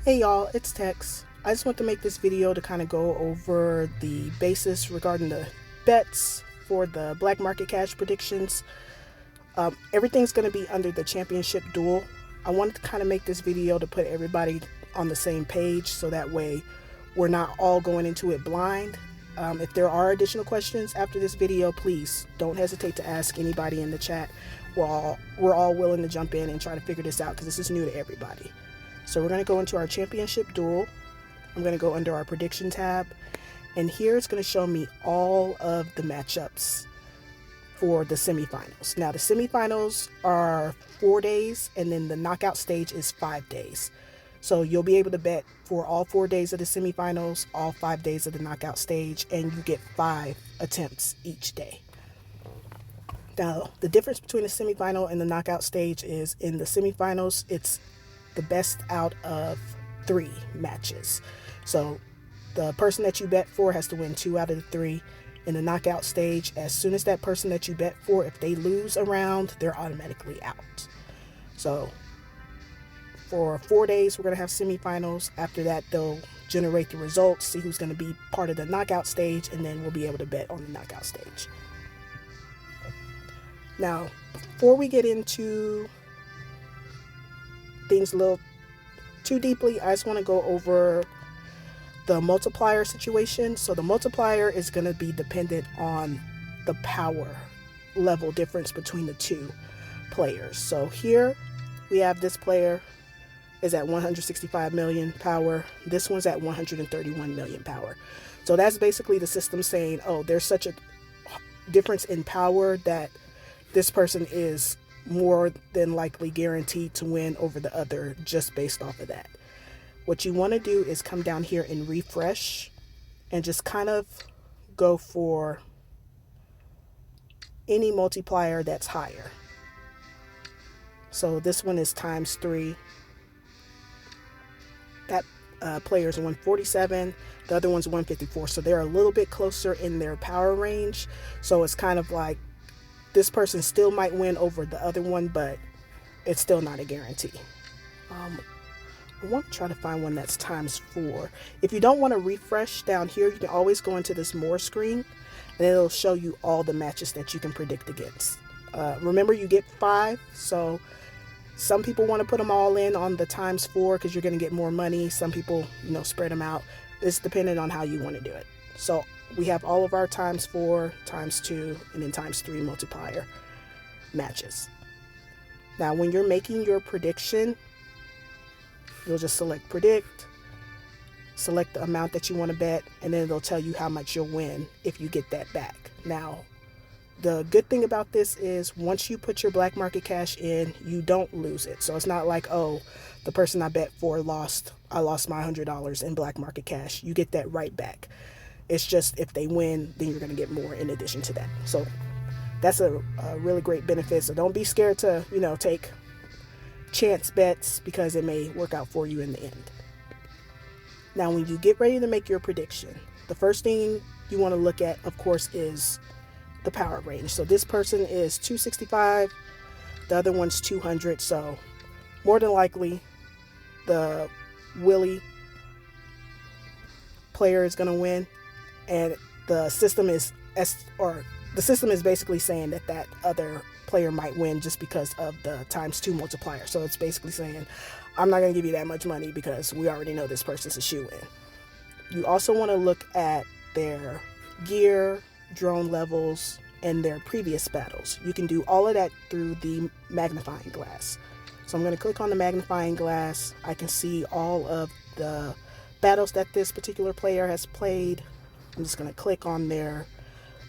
Hey y'all, it's Tex. I just want to make this video to kind of go over the basis regarding the bets for the black market cash predictions. Everything's going to be under the championship duel. I wanted to kind of make this video to put everybody on the same page so that way we're not all going into it blind. If there are additional questions after this video, please don't hesitate to ask anybody in the chat. We're all willing to jump in and try to figure this out because this is new to everybody. So we're going to go into our championship duel. I'm going to go under our prediction tab, and here it's going to show me all of the matchups for the semifinals. Now the semifinals are 4 days, and then the knockout stage is 5 days. So you'll be able to bet for all 4 days of the semifinals, all 5 days of the knockout stage, and you get 5 attempts each day. Now the difference between the semifinal and the knockout stage is in the semifinals, it's the best out of 3 matches. So the person that you bet for has to win 2 out of the 3. In the knockout stage, as soon as that person that you bet for, if they lose a round, they're automatically out. So for 4 days, we're going to have semifinals. After that, they'll generate the results, see who's going to be part of the knockout stage, and then we'll be able to bet on the knockout stage. Now, before we get into things a little too deeply, I just want to go over the multiplier situation. So the multiplier is going to be dependent on the power level difference between the 2 players. So here we have this player is at 165 million power. This one's at 131 million power. So that's basically the system saying, oh, there's such a difference in power that this person is more than likely guaranteed to win over the other just based off of that. What you want to do is come down here and refresh and just kind of go for any multiplier that's higher. So this one is ×3. That player's 147, the other one's 154. So they're a little bit closer in their power range. So it's kind of like this person still might win over the other one, but it's still not a guarantee. I want to try to find one that's ×4. If you don't want to refresh down here, you can always go into this more screen and it'll show you all the matches that you can predict against. Remember, you get 5, so some people want to put them all in on the ×4 because you're going to get more money. Some people, spread them out. It's dependent on how you want to do it. So we have all of our ×4, ×2, and then ×3 multiplier matches. Now, when you're making your prediction, you'll just select predict, select the amount that you want to bet, and then it'll tell you how much you'll win if you get that back. Now, the good thing about this is once you put your black market cash in, you don't lose it. So it's not like, oh, the person I bet for I lost my $100 in black market cash. You get that right back. It's just if they win, then you're going to get more in addition to that. So that's a really great benefit. So don't be scared to, take chance bets because it may work out for you in the end. Now, when you get ready to make your prediction, the first thing you want to look at, of course, is the power range. So this person is 265, the other one's 200. So more than likely, the Willie player is going to win. And the system is basically saying that other player might win just because of the ×2 multiplier. So it's basically saying, I'm not going to give you that much money because we already know this person's a shoe-in. You also want to look at their gear, drone levels, and their previous battles. You can do all of that through the magnifying glass. So I'm going to click on the magnifying glass. I can see all of the battles that this particular player has played. I'm just going to click on their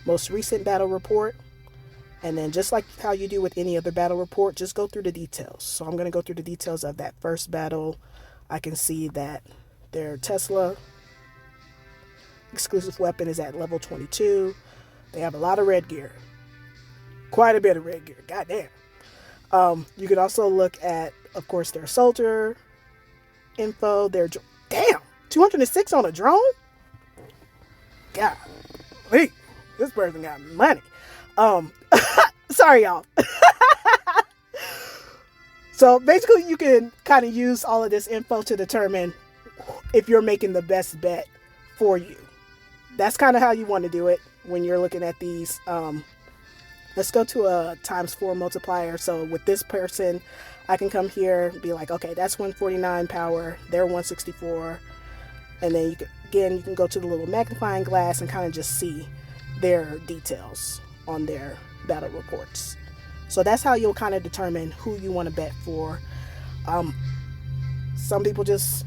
most recent battle report. And then just like how you do with any other battle report, just go through the details. So I'm going to go through the details of that first battle. I can see that their Tesla exclusive weapon is at level 22. They have a lot of red gear. Quite a bit of red gear. Goddamn. You can also look at, of course, their soldier info. Damn! 206 on a drone? God. Wait. This person got money. Sorry, y'all. So basically you can kind of use all of this info to determine if you're making the best bet for you. That's kind of how you want to do it when you're looking at these. Let's go to a ×4 multiplier. So with this person, I can come here and be like, okay, that's 149 power, they're 164. And then you can go to the little magnifying glass and kind of just see their details on their battle reports. So that's how you'll kind of determine who you want to bet for. Some people just,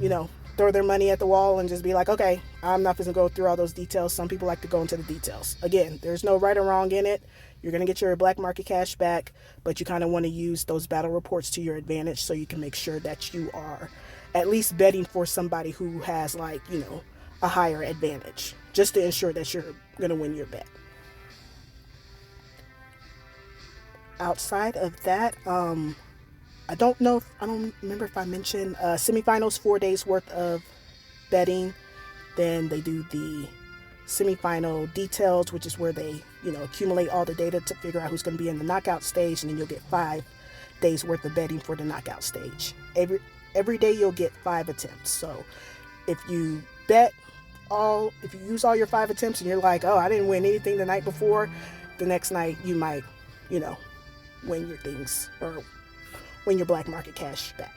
throw their money at the wall and just be like, okay, I'm not going to go through all those details. Some people like to go into the details. Again, there's no right or wrong in it. You're going to get your black market cash back, but you kind of want to use those battle reports to your advantage so you can make sure that you are at least betting for somebody who has a higher advantage, just to ensure that you're going to win your bet. Outside of that, I don't remember if I mentioned semifinals, 4 days worth of betting. Then they do the semifinal details, which is where they, accumulate all the data to figure out who's going to be in the knockout stage. And then you'll get 5 days worth of betting for the knockout stage. Every day you'll get 5 attempts. So if you if you use all your 5 attempts and you're like, oh, I didn't win anything the night before, the next night you might, win your things or win your black market cash back.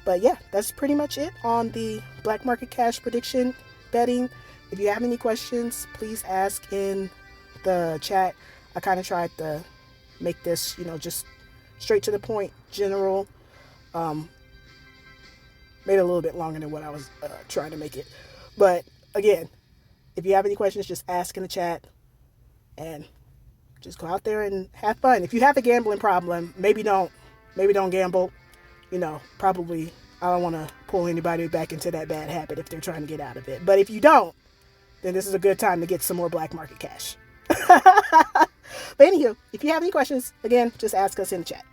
But yeah, that's pretty much it on the black market cash prediction betting. If you have any questions, please ask in the chat. I kind of tried to make this, just straight to the point, general. Made it a little bit longer than what I was trying to make it. But again, if you have any questions, just ask in the chat and just go out there and have fun. If you have a gambling problem, maybe don't gamble. Probably I don't want to pull anybody back into that bad habit if they're trying to get out of it. But if you don't, then this is a good time to get some more black market cash. But anywho, if you have any questions, again, just ask us in the chat.